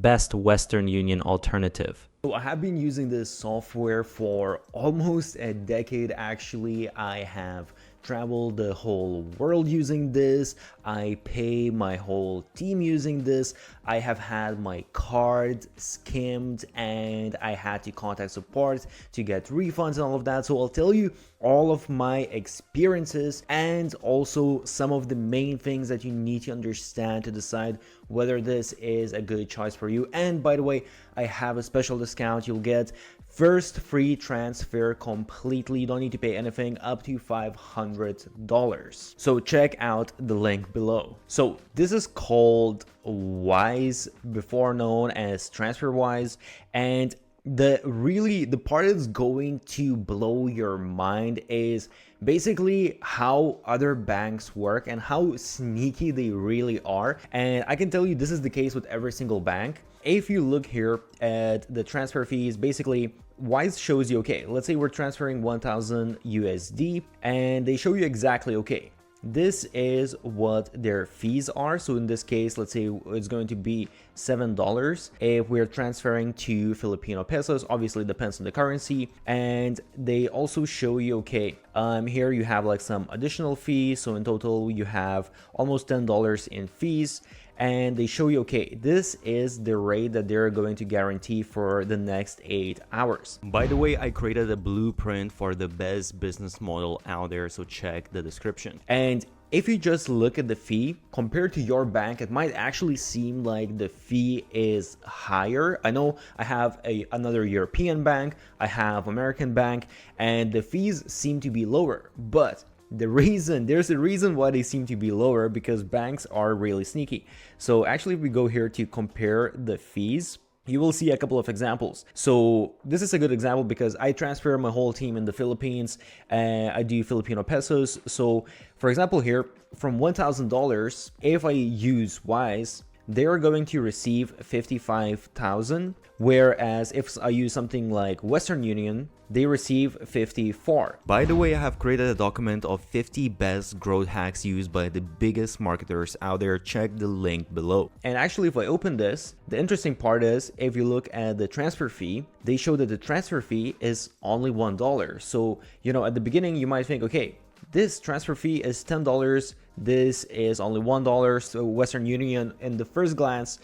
best Western Union alternative. So I have been using this software for almost a decade actually. I have traveled the whole world using this. I pay my whole team using this. I have had my card skimmed and I had to contact support to get refunds and all of that. So I'll tell you all of my experiences and also some of the main things that you need to understand to decide whether this is a good choice for you. And by the way, I have a special discount. You'll get first free transfer completely. You don't need to pay anything up to $500. So check out the link below. So this is called Wise, before known as TransferWise, and the part that's going to blow your mind is basically how other banks work and how sneaky they really are. And I can tell you this is the case with every single bank. If you look here at the transfer fees, basically Wise shows you, okay, let's say we're transferring 1000 USD and they show you exactly, okay, this is what their fees are. So in this case, let's say it's going to be $7 if we're transferring to Filipino pesos. Obviously it depends on the currency. And they also show you, okay, here you have like some additional fees. So in total you have almost $10 in fees. And they show you, okay, this is the rate that they're going to guarantee for the next 8 hours. By the way, I created a blueprint for the best business model out there, so check the description. And if you just look at the fee compared to your bank, it might actually seem like the fee is higher. I know I have another European bank, I have American bank, and the fees seem to be lower, but there's a reason why they seem to be lower, because banks are really sneaky. So actually, if we go here to compare the fees, you will see a couple of examples. So this is a good example because I transfer my whole team in the Philippines and I do Filipino pesos. So for example here, from $1,000, if I use Wise, they are going to receive 55,000, whereas if I use something like Western Union, they receive 54. By the way, I have created a document of 50 best growth hacks used by the biggest marketers out there. Check the link below. And actually, if I open this, the interesting part is if you look at the transfer fee, they show that the transfer fee is only $1. So, you know, at the beginning, you might think, okay, this transfer fee is $10. This is only $1. So Western Union at the first glance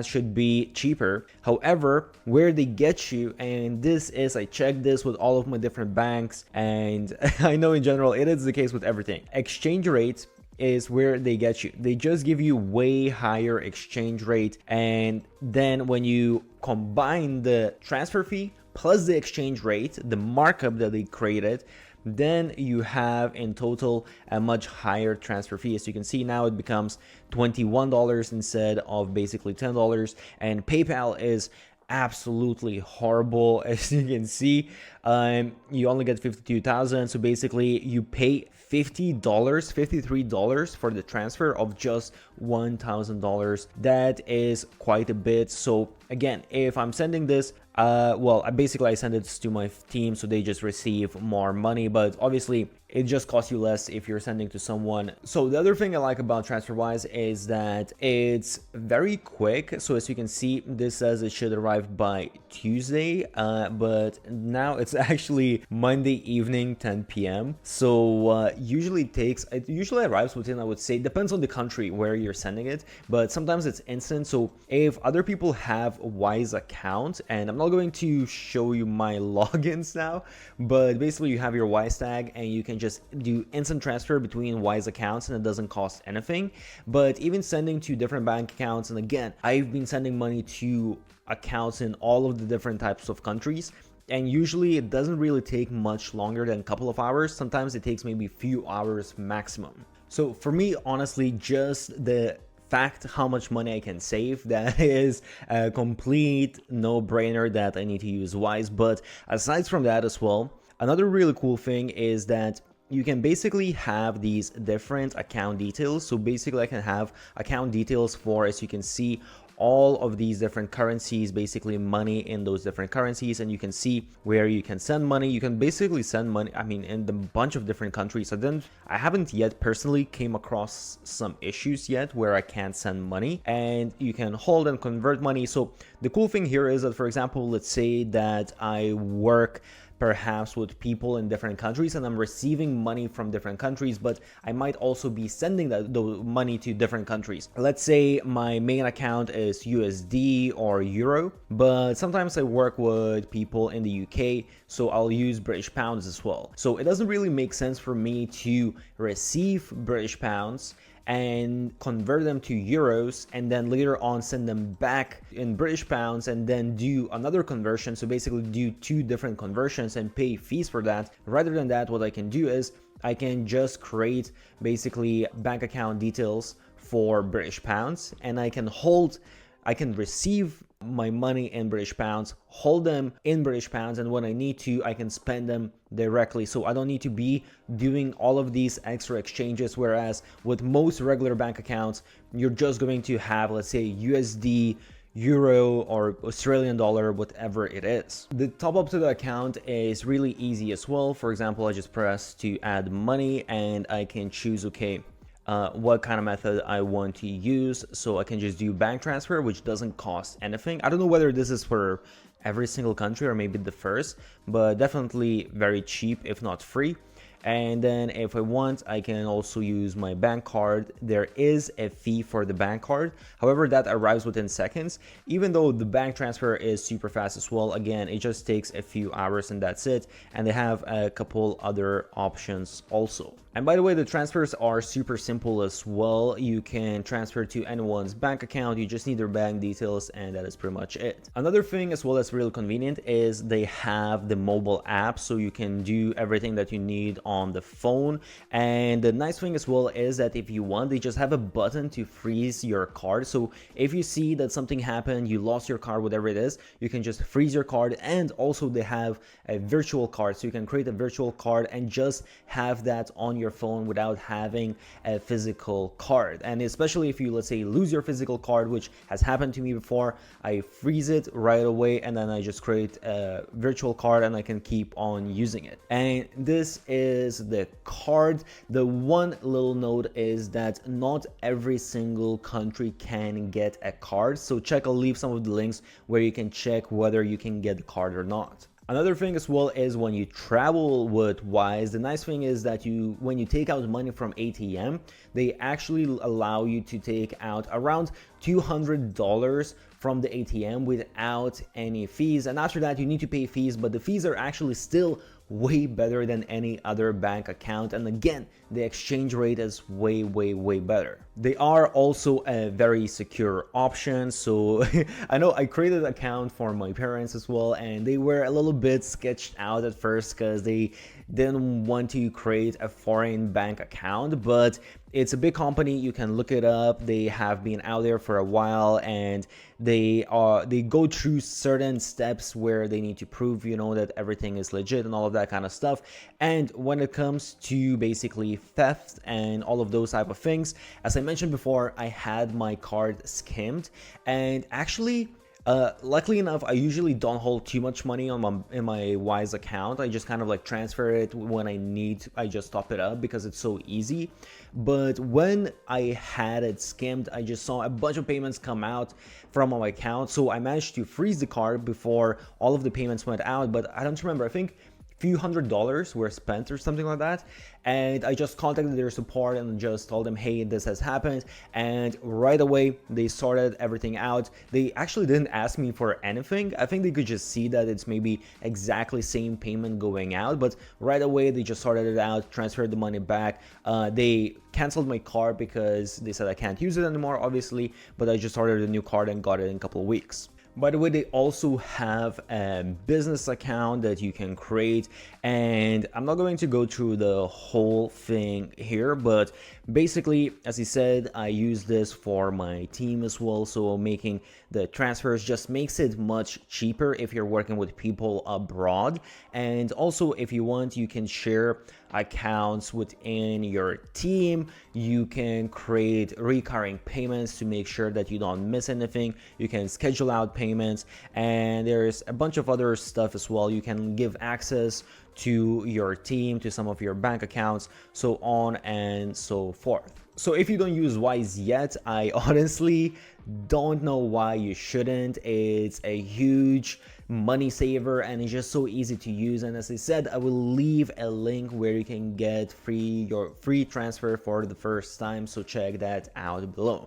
should be cheaper. However, where they get you, and this is, I checked this with all of my different banks, and I know in general it is the case with everything. Exchange rate is where they get you. They just give you way higher exchange rate, and then when you combine the transfer fee plus the exchange rate, the markup that they created, then you have in total a much higher transfer fee. As you can see now, it becomes $21 instead of basically $10. And PayPal is absolutely horrible. As you can see, you only get 52,000. So basically you pay $53 for the transfer of just $1,000. That is quite a bit. So again, if I'm sending this, well, I send it to my team, so they just receive more money, but obviously it just costs you less if you're sending to someone. So the other thing I like about TransferWise is that it's very quick. So as you can see, this says it should arrive by Tuesday, but now it's actually Monday evening, 10 p.m. So usually it usually arrives within, I would say, depends on the country where you're sending it, but sometimes it's instant. So if other people have a Wise account, and I'm not going to show you my logins now, but basically you have your Wise tag and you can just do instant transfer between Wise accounts and it doesn't cost anything. But even sending to different bank accounts, and again, I've been sending money to accounts in all of the different types of countries, and usually it doesn't really take much longer than a couple of hours. Sometimes it takes maybe a few hours maximum. So for me, honestly, just the fact how much money I can save, that is a complete no-brainer that I need to use Wise. But aside from that as well, another really cool thing is that you can basically have these different account details. So basically I can have account details for, as you can see, all of these different currencies, basically money in those different currencies, and you can see where you can send money. You can basically send money, I mean, in a bunch of different countries. I haven't yet personally came across some issues yet where I can't send money, and you can hold and convert money. So the cool thing here is that, for example, let's say that I work perhaps with people in different countries and I'm receiving money from different countries, but I might also be sending the money to different countries. Let's say my main account is USD or Euro, but sometimes I work with people in the UK, so I'll use British pounds as well. So it doesn't really make sense for me to receive British pounds and convert them to euros and then later on send them back in British pounds and then do another conversion. So basically do two different conversions and pay fees for that. Rather than that, what I can do is I can just create basically bank account details for British pounds, and I can receive my money in British pounds, hold them in British pounds, and when I need to, I can spend them directly. So I don't need to be doing all of these extra exchanges, whereas with most regular bank accounts, you're just going to have, let's say, USD, Euro, or Australian dollar, whatever it is. The top up to the account is really easy as well. For example, I just press to add money and I can choose, okay, what kind of method I want to use. So I can just do bank transfer, which doesn't cost anything. I don't know whether this is for every single country or maybe the first, but definitely very cheap, if not free. And then if I want, I can also use my bank card. There is a fee for the bank card. However, that arrives within seconds, even though the bank transfer is super fast as well. Again, it just takes a few hours and that's it. And they have a couple other options also. And by the way, the transfers are super simple as well. You can transfer to anyone's bank account. You just need their bank details and that is pretty much it. Another thing as well that's really convenient is they have the mobile app, so you can do everything that you need on the phone. And the nice thing as well is that if you want, they just have a button to freeze your card. So if you see that something happened, you lost your card, whatever it is, you can just freeze your card. And also they have a virtual card, so you can create a virtual card and just have that on your phone without having a physical card. And especially if you, let's say, lose your physical card, which has happened to me before, I freeze it right away and then I just create a virtual card and I can keep on using it. And this is the card. The one little note is that not every single country can get a card, so I'll leave some of the links where you can check whether you can get the card or not. Another thing as well is when you travel with Wise, the nice thing is that when you take out money from ATM, they actually allow you to take out around $200 from the ATM without any fees. And after that, you need to pay fees, but the fees are actually still way better than any other bank account. And again, the exchange rate is way better. They are also a very secure option. So I know I created an account for my parents as well, and they were a little bit sketched out at first because they didn't want to create a foreign bank account, but it's a big company. You can look it up. They have been out there for a while, and they go through certain steps where they need to prove, that everything is legit and all of that kind of stuff. And when it comes to basically theft and all of those type of things, as I mentioned before, I had my card skimmed, and actually, luckily enough, I usually don't hold too much money in my Wise account. I just kind of like transfer it when I need. I just top it up because it's so easy. But when I had it skimmed, I just saw a bunch of payments come out from my account. So I managed to freeze the card before all of the payments went out. But I don't remember. I think few $100s were spent or something like that, and I just contacted their support and just told them, hey, this has happened, and right away they sorted everything out. They actually didn't ask me for anything. I think they could just see that it's maybe exactly same payment going out, but right away they just sorted it out, transferred the money back. They canceled my card because they said I can't use it anymore, obviously, but I just ordered a new card and got it in a couple of weeks. By the way, they also have a business account that you can create, and I'm not going to go through the whole thing here, but Basically, as he said, I use this for my team as well, so making the transfers just makes it much cheaper if you're working with people abroad. And also, if you want, you can share accounts within your team. You can create recurring payments to make sure that you don't miss anything. You can schedule out payments, and there's a bunch of other stuff as well. You can give access to your team, to some of your bank accounts, so on and so forth. So if you don't use Wise yet, I honestly don't know why you shouldn't. It's a huge money saver and it's just so easy to use. And as I said, I will leave a link where you can get your free transfer for the first time, so check that out below.